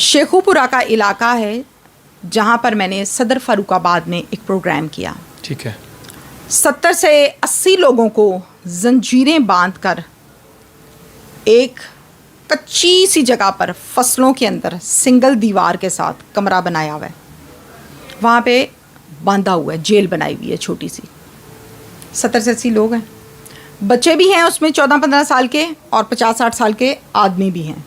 शेखुपुरा का इलाका है जहाँ पर मैंने सदर फारूकाबाद में एक प्रोग्राम किया। ठीक है। 70 से 80 लोगों को जंजीरें बांधकर एक कच्ची सी जगह पर फसलों के अंदर सिंगल दीवार के साथ कमरा बनाया हुआ है, वहाँ पे बांधा हुआ है, जेल बनाई हुई है छोटी सी। 70 से 80 लोग हैं, बच्चे भी हैं उसमें 14-15 साल के और 50-60 साल के आदमी भी हैं।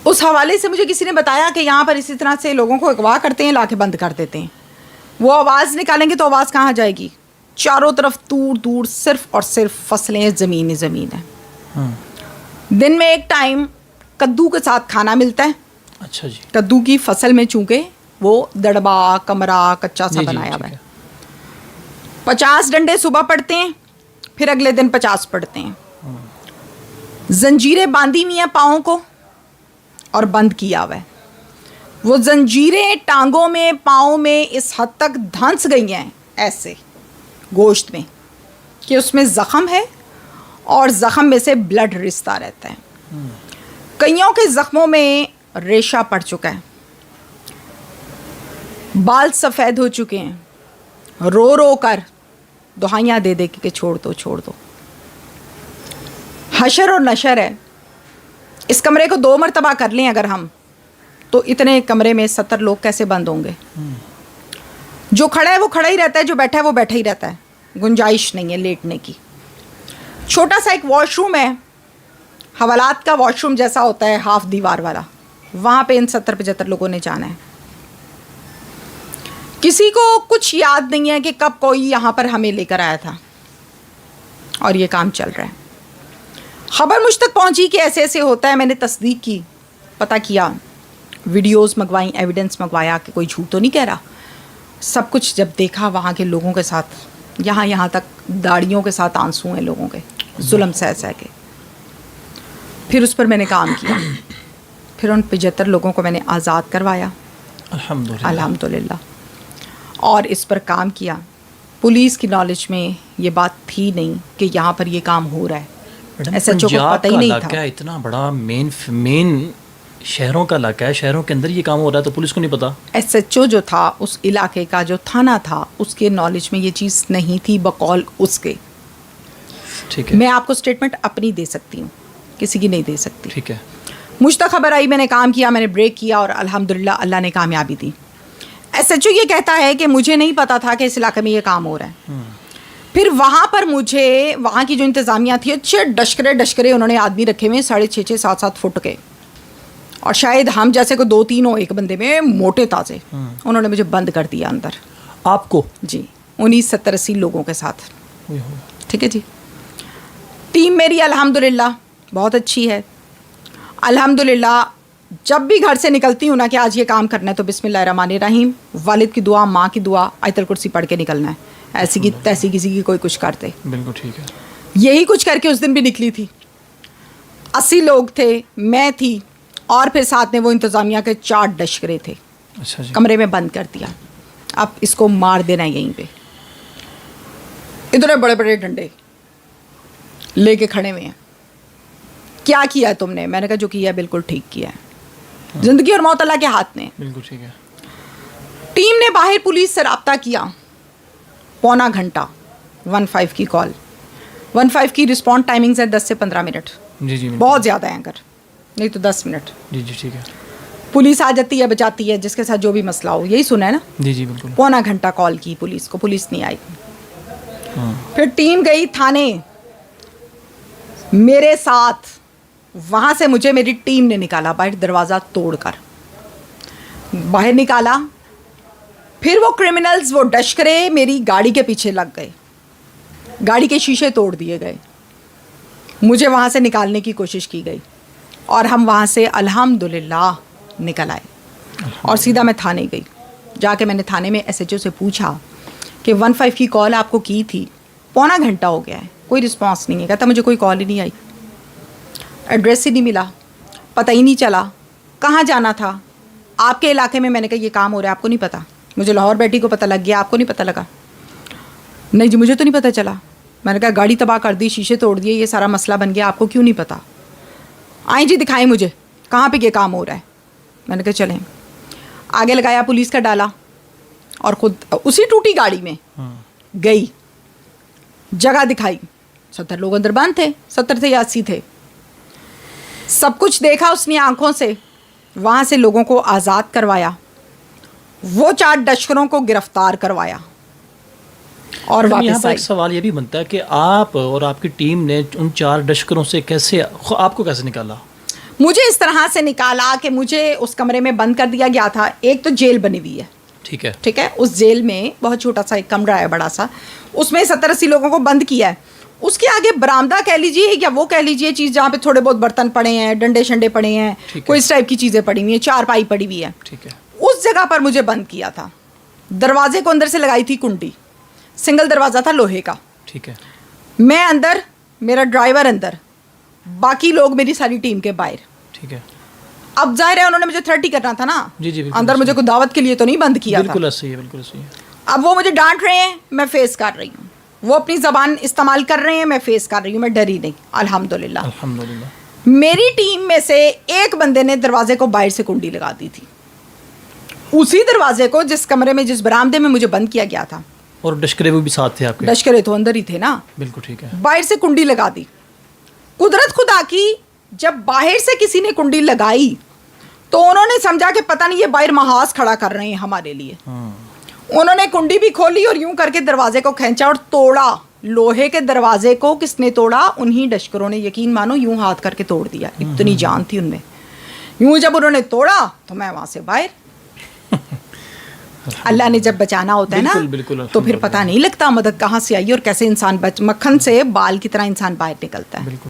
उस हवाले से मुझे किसी ने बताया कि यहाँ पर इसी तरह से लोगों को अगवा करते हैं, लाके बंद कर देते हैं। वो आवाज़ निकालेंगे तो आवाज़ कहाँ जाएगी? चारों तरफ दूर दूर सिर्फ और सिर्फ फसलें, ज़मीन ही ज़मीन है। दिन में एक टाइम कद्दू के साथ खाना मिलता है। अच्छा जी। कद्दू की फसल में चूँकि वो दड़बा कमरा कच्चा सा बनाया हुआ है। 50 डंडे सुबह पड़ते हैं, फिर अगले दिन 50 पड़ते हैं। जंजीरें बांधी हुई हैं पाँव को और बंद किया हुआ है। वो जंजीरें टांगों में, पाँव में इस हद तक धंस गई हैं ऐसे गोश्त में कि उसमें ज़ख़म है और ज़ख़म में से ब्लड रिसता रहता है। कईयों के ज़ख्मों में रेशा पड़ चुका है, बाल सफ़ेद हो चुके हैं, रो रो कर दुहाइयाँ दे दे के छोड़ दो छोड़ दो। हशर और नशर है। इस कमरे को 2 मरतबा कर लें अगर हम, तो इतने कमरे में 70 लोग कैसे बंद होंगे? जो खड़ा है वो खड़ा ही रहता है, जो बैठा है वो बैठा ही रहता है। गुंजाइश नहीं है लेटने की। छोटा सा एक वॉशरूम है, हवालात का वॉशरूम जैसा होता है, हाफ दीवार वाला। वहाँ पे इन 70-75 लोगों ने जाना है। किसी को कुछ याद नहीं है कि कब कोई यहाँ पर हमें लेकर आया था और ये काम चल रहा है। खबर मुझ तक पहुँची कि ऐसे ऐसे होता है। मैंने तस्दीक की, पता किया, वीडियोस मंगवाई, एविडेंस मंगवाया कि कोई झूठ तो नहीं कह रहा। सब कुछ जब देखा वहाँ के लोगों के साथ, यहाँ तक दाढ़ियों के साथ आंसू हैं लोगों के, जुल्म सह सह के। फिर उस पर मैंने काम किया। फिर उन 75 लोगों को मैंने आज़ाद करवाया, अल्हम्दुलिल्लाह, और इस पर काम किया। पुलिस की नॉलेज में ये बात थी नहीं कि यहाँ पर ये काम हो रहा है। SHO को पता ही नहीं था। इतना बड़ा मेन शहरों का इलाका है, शहरों के अंदर ये काम हो रहा है तो पुलिस को नहीं पता। SHO जो था उस इलाके का, जो थाना था, उसके नॉलेज में ये चीज़ नहीं थी बकौल उसके। ठीक है। मैं आपको स्टेटमेंट अपनी दे सकती हूँ, किसी की नहीं दे सकती। ठीक है। मुझ तक खबर आई, मैंने काम किया, मैंने ब्रेक किया और अल्हम्दुलिल्लाह अल्लाह ने कामयाबी दी। SHO ये कहता है कि मुझे नहीं पता था कि इस इलाके में ये काम हो रहा है। फिर वहाँ पर मुझे, वहाँ की जो इंतज़ामिया थी, अच्छे डशकरे उन्होंने आदमी रखे हुए 6.5, 7 फुट के, और शायद हम जैसे को 2-3 हो एक बंदे में, मोटे ताज़े। उन्होंने मुझे बंद कर दिया अंदर। आपको? जी, 19-70-80 लोगों के साथ। ठीक है जी। टीम मेरी अल्हम्दुलिल्लाह बहुत अच्छी है। अल्हम्दुलिल्लाह जब भी घर से निकलती हूँ ना कि आज ये काम करना है, तो बिस्मिल्लाहिर्रहमानिर्रहीम, वालिद की दुआ, माँ की दुआ, आयतुल कुर्सी पढ़ के निकलना है। ऐसी की तैसी किसी की कोई कुछ करते। बिल्कुल ठीक है। यही कुछ करके उस दिन भी निकली थी। 80 लोग थे, मैं थी, और फिर साथ में वो इंतज़ामिया के 4 डशकरे थे। अच्छा जी। कमरे में बंद कर दिया। अब इसको मार देना है यहीं पे। इतने बड़े बड़े डंडे लेके खड़े हुए हैं। क्या किया है तुमने? मैंने कहा जो किया है बिल्कुल ठीक किया है। जिंदगी और मौत अल्लाह के हाथ में। बिल्कुल ठीक है। टीम ने बाहर पुलिस से रब्ता किया, पौना घंटा, 15 की कॉल। 15 की रिस्पॉन्ड टाइमिंग्स है 10 से 15 मिनट। जी। बहुत ज़्यादा है, अगर नहीं तो 10 मिनट। जी ठीक है। पुलिस आ जाती है, बचाती है, जिसके साथ जो भी मसला हो। यही सुना है ना? जी बिल्कुल। पौना घंटा कॉल की पुलिस को, पुलिस नहीं आई। फिर टीम गई थाने मेरे साथ। वहाँ से मुझे मेरी टीम ने निकाला बाहर, दरवाज़ा तोड़कर बाहर निकाला। फिर वो क्रिमिनल्स, वो डशकरे मेरी गाड़ी के पीछे लग गए, गाड़ी के शीशे तोड़ दिए गए। मुझे वहाँ से निकालने की कोशिश की गई और हम वहाँ से अल्हम्दुलिल्लाह निकल आए। और सीधा मैं थाने गई। जाके मैंने थाने में SHO से पूछा कि 15 की कॉल आपको की थी, पौना घंटा हो गया है, कोई रिस्पांस नहीं है। कहता मुझे कोई कॉल ही नहीं आई, एड्रेस ही नहीं मिला, पता ही नहीं चला कहाँ जाना था। आपके इलाके में, मैंने कहा ये काम हो रहा है, आपको नहीं पता? मुझे लाहौर बैठी को पता लग गया, आपको नहीं पता लगा? नहीं जी मुझे तो नहीं पता चला। मैंने कहा गाड़ी तबाह कर दी, शीशे तोड़ दिए, ये सारा मसला बन गया, आपको क्यों नहीं पता? आए जी दिखाएं मुझे कहाँ पे ये काम हो रहा है। मैंने कहा चलें, आगे लगाया, पुलिस का डाला और खुद उसी टूटी गाड़ी में गई, जगह दिखाई। 70 लोग अंदर बंद थे, 70 थे या 80 थे। सब कुछ देखा उसने आंखों से, वहाँ से लोगों को आज़ाद करवाया, वो 4 तस्करों को गिरफ्तार करवाया और यहाँ वापस पर आई। एक सवाल ये भी बनता है कि आप और आपकी टीम ने उन 4 तस्करों से कैसे, आपको कैसे निकाला? मुझे इस तरह से निकाला कि मुझे उस कमरे में बंद कर दिया गया था। एक तो जेल बनी हुई है, ठीक है, ठीक है, उस जेल में बहुत छोटा सा एक कमरा है, बड़ा सा, उसमें 70-80 लोगों को बंद किया है। उसके आगे बरामदा कह लीजिए या वो कह लीजिए चीज़, जहाँ पे थोड़े बहुत बर्तन पड़े हैं, डंडे शंडे पड़े हैं, कोई इस टाइप की चीज़ें पड़ी हुई हैं, चारपाई पड़ी हुई है, ठीक है। उस जगह पर मुझे बंद किया था। दरवाजे को अंदर से लगाई थी कुंडी, सिंगल दरवाज़ा था लोहे का। ठीक है, मैं अंदर, मेरा ड्राइवर अंदर, बाकी लोग मेरी सारी टीम के बाहर। ठीक है। अब जाहिर है उन्होंने मुझे 30 करना था ना, जी जी, बिल्कुल अंदर मुझे कोई दावत के लिए तो नहीं बंद किया था। बिल्कुल सही है, बिल्कुल सही है। अब वो मुझे डांट रहे हैं, मैं फेस कर रही हूँ, वो अपनी ज़बान इस्तेमाल कर रहे हैं, मैं फेस कर रही हूँ, मैं डरी नहीं, अल्हम्दुलिल्लाह। अल्हम्दुलिल्लाह। मेरी टीम में से एक बंदे ने दरवाजे को बाहर से कुंडी लगा दी थी, उसी दरवाजे को जिस कमरे में, जिस बरामदे में मुझे बंद किया गया था। और डशकरे वो भी साथ थे आपके? लश्करे तो अंदर ही थे ना। बिल्कुल ठीक है। बाहर से कुंडी लगा दी। कुदरत खुदा की, जब बाहर से किसी ने कुंडी लगाई तो उन्होंने समझा कि पता नहीं ये बाहर महाज खड़ा कर रहे हैं हमारे लिए। उन्होंने कुंडी भी खोली और यूं करके दरवाजे को खींचा और तोड़ा। लोहे के दरवाजे को किसने तोड़ा? उन्हीं डशकरों ने, यकीन मानो, यूं हाथ करके तोड़ दिया, इतनी जान थी उनमें। यूं जब उन्होंने तोड़ा तो मैं वहां से बाहर। अल्लाह ने जब बचाना होता है ना, बिल्कुल, तो फिर पता नहीं लगता मदद कहाँ से आई और कैसे इंसान मक्खन से बाल की तरह इंसान बाहर निकलता है। बिल्कुल।